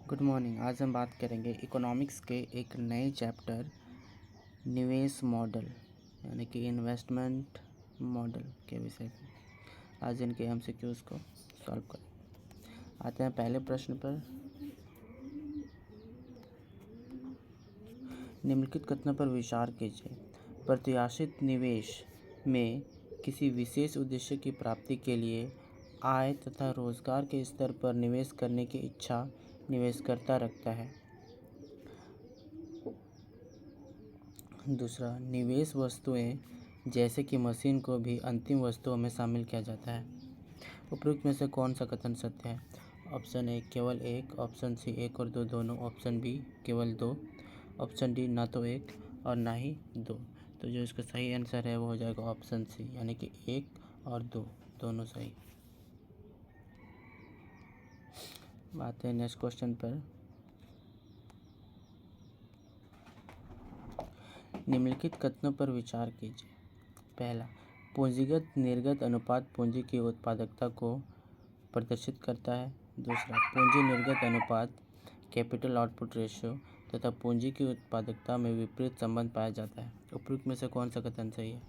Good morning. आज हम बात करेंगे इकोनॉमिक्स के एक नए चैप्टर निवेश मॉडल यानी कि इन्वेस्टमेंट मॉडल के विषय पर। आज इनके एमसीक्यूज को सॉल्व करें। आते हैं पहले प्रश्न पर। निम्नलिखित कथनों पर विचार कीजिए। प्रत्याशित निवेश में किसी विशेष उद्देश्य की प्राप्ति के लिए आय तथा रोजगार के स्तर पर निवेश करने की इच्छा निवेशकर्ता रखता है। दूसरा, निवेश वस्तुएं जैसे कि मशीन को भी अंतिम वस्तुओं में शामिल किया जाता है। उपरोक्त में से कौन सा कथन सत्य है? ऑप्शन ए केवल एक, ऑप्शन सी एक और दो दोनों, ऑप्शन बी केवल दो, ऑप्शन डी ना तो एक और ना ही दो। तो जो इसका सही आंसर है वो हो जाएगा ऑप्शन सी यानी कि एक और दो दोनों सही। आते हैं नेक्स्ट क्वेश्चन पर। निम्नलिखित कथनों पर विचार कीजिए। पहला, पूंजीगत निर्गत अनुपात पूंजी की उत्पादकता को प्रदर्शित करता है। दूसरा, पूंजी निर्गत अनुपात कैपिटल आउटपुट रेशियो तथा पूंजी की उत्पादकता में विपरीत संबंध पाया जाता है। उपरोक्त में से कौन सा कथन सही है?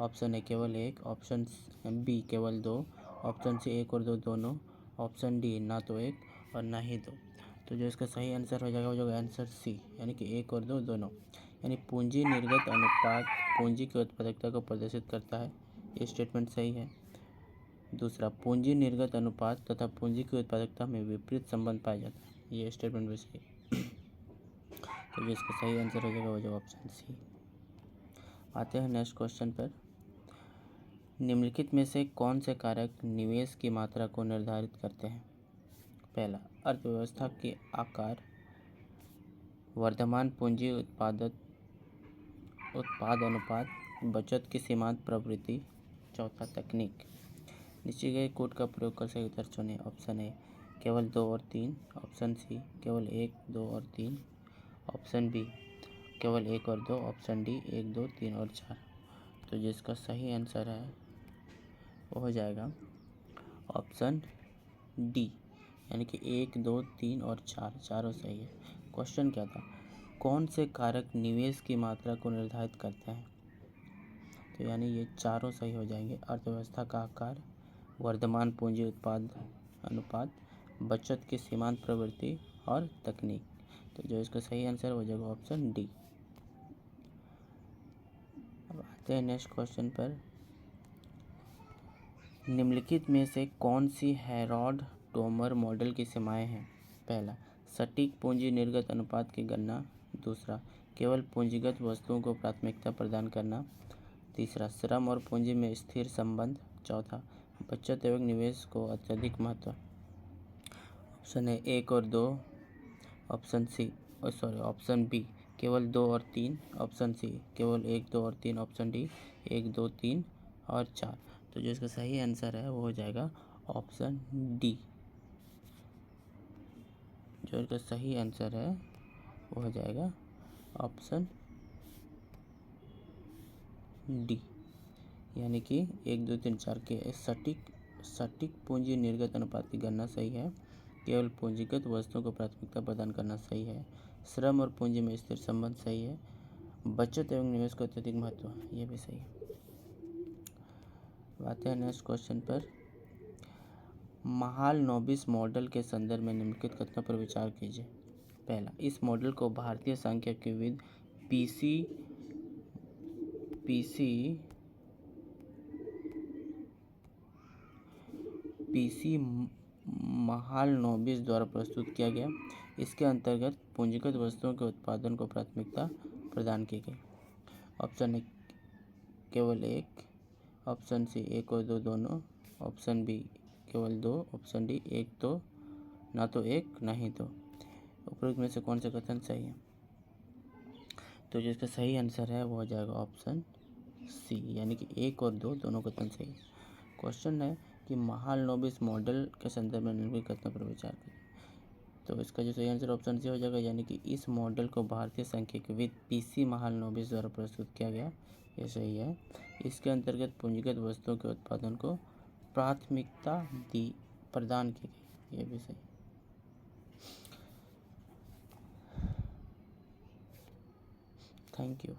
ऑप्शन ए केवल एक, ऑप्शन बी केवल दो, ऑप्शन सी एक और दो दोनों, ऑप्शन डी ना तो एक और ना ही दो। तो जो इसका सही आंसर हो जाएगा वो जो आंसर सी यानी कि एक और दो दोनों। यानी पूंजी निर्गत अनुपात पूंजी की उत्पादकता को प्रदर्शित करता है, ये स्टेटमेंट सही है। दूसरा, पूंजी निर्गत अनुपात तथा पूंजी की उत्पादकता में विपरीत संबंध पाया जाता है, ये स्टेटमेंट भी सही है। तो जो इसका सही आंसर हो जाएगा वो जो ऑप्शन सी। आते हैं नेक्स्ट क्वेश्चन पर। निम्नलिखित में से कौन से कारक निवेश की मात्रा को निर्धारित करते हैं? पहला, अर्थव्यवस्था के आकार, वर्धमान पूंजी उत्पाद अनुपात, बचत की सीमांत प्रवृत्ति। चौथा, तकनीक। नीचे गए कोड का प्रयोग कर सही उत्तर चुनें। ऑप्शन ए केवल दो और तीन, ऑप्शन सी केवल एक, दो और तीन, ऑप्शन बी केवल एक और दो, ऑप्शन डी एक, दो, तीन और चार। तो जिसका सही आंसर है वो हो जाएगा ऑप्शन डी यानी कि एक, दो, तीन और चार, चारों सही है। क्वेश्चन क्या था? कौन से कारक निवेश की मात्रा को निर्धारित करते हैं? तो यानी ये चारों सही हो जाएंगे। अर्थव्यवस्था का आकार, वर्धमान पूंजी उत्पाद अनुपात, बचत की सीमांत प्रवृत्ति और तकनीक। तो जो इसका सही आंसर हो जाएगा ऑप्शन डी। अब आते हैं नेक्स्ट क्वेश्चन पर। निम्नलिखित में से कौन सी हेरोल्ड टोमर मॉडल की सीमाएं हैं? पहला, सटीक पूंजी निर्गत अनुपात की गणना। दूसरा, केवल पूंजीगत वस्तुओं को प्राथमिकता प्रदान करना। तीसरा, श्रम और पूंजी में स्थिर संबंध। चौथा, बचत एवं निवेश को अत्यधिक महत्व। ऑप्शन है एक और दो, ऑप्शन बी केवल दो और तीन, ऑप्शन सी केवल एक, दो और तीन, ऑप्शन डी एक, दो, तीन और चार। तो जो इसका सही आंसर है वो हो जाएगा ऑप्शन डी। जो इसका सही आंसर है वो हो जाएगा ऑप्शन डी यानी कि एक, दो, तीन, चार के सटीक पूंजी निर्गत अनुपात की गणना सही है। केवल पूंजीगत वस्तुओं को प्राथमिकता प्रदान करना सही है। श्रम और पूंजी में स्थिर संबंध सही है। बचत एवं निवेश को अत्यधिक महत्व, ये भी सही है। आते हैं नेक्स्ट क्वेश्चन पर। महालनोबिस मॉडल के संदर्भ में निम्नलिखित कथनों पर विचार कीजिए। पहला, इस मॉडल को भारतीय सांख्यिकीविद पीसी महालनोबिस द्वारा प्रस्तुत किया गया। इसके अंतर्गत पूंजीगत वस्तुओं के उत्पादन को प्राथमिकता प्रदान की गई। ऑप्शन ए केवल एक, ऑप्शन सी एक और दो दोनों, ऑप्शन बी केवल दो, ऑप्शन डी एक, दो ना तो एक ना ही दो। उपरोक्त में से कौन सा कथन सही है? तो जिसका सही आंसर है वो हो जाएगा ऑप्शन सी यानी कि एक और दो दोनों कथन सही है। क्वेश्चन है कि महालनोबिस मॉडल के संदर्भ में निम्नलिखित कथनों पर विचार करें। तो इसका जो सही आंसर ऑप्शन सी हो जाएगा यानी कि इस मॉडल को भारतीय सांख्यिकीविद पीसी महालनोबिस द्वारा प्रस्तुत किया गया, ये सही है। इसके अंतर्गत पूंजीगत वस्तुओं के उत्पादन को प्राथमिकता प्रदान की गई, ये भी सही। Thank you.